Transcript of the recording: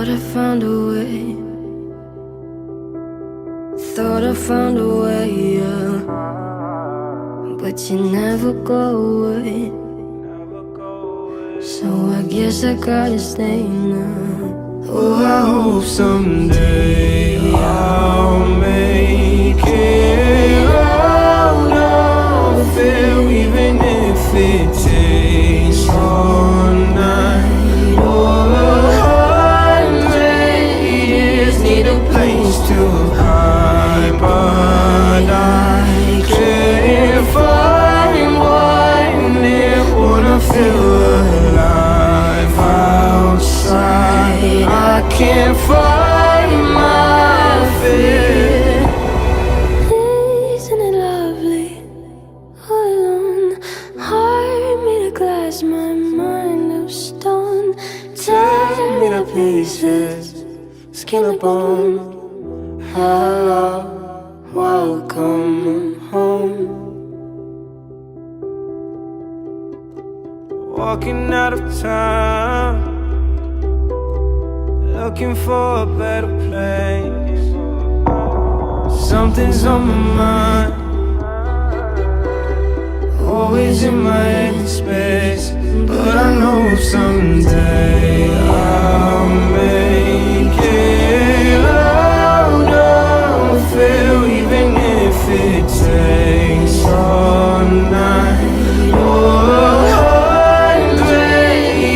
Thought I found a way. Thought I found a way, yeah. But you never go away. So I guess I gotta stay now. Oh, I hope someday I'll make it out of it, even if it takes all night or 100 years. Need a place to hide, but I can't find one near. Wanna feel alive outside. I can't find my fear. Isn't it lovely? All alone, heart made of glass, my mind of stone. Tear me to pieces, skin and bone. Hello, welcome home. Walking out of town, looking for a better place. Something's on my mind, always in my head space. But I know someday